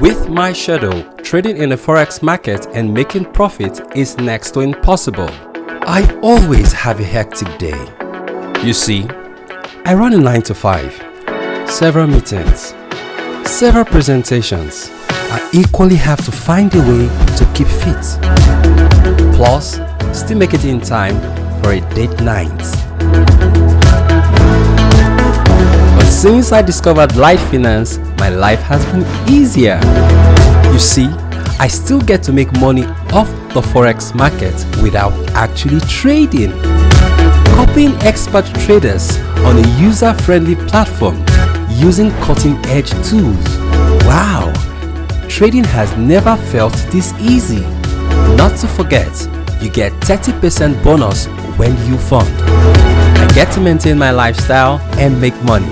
With my schedule, trading in the forex market and making profit is next to impossible. I always have a hectic day. You see, I run a 9 to 5, several meetings, several presentations. I equally have to find a way to keep fit. Plus, still make it in time for a date night. But since I discovered Litefinance, my life has been easier. You see, I still get to make money off the forex market without actually trading. Copying expert traders on a user-friendly platform using cutting-edge tools. Wow! Trading has never felt this easy. Not to forget, you get 30% bonus when you fund. I get to maintain my lifestyle and make money.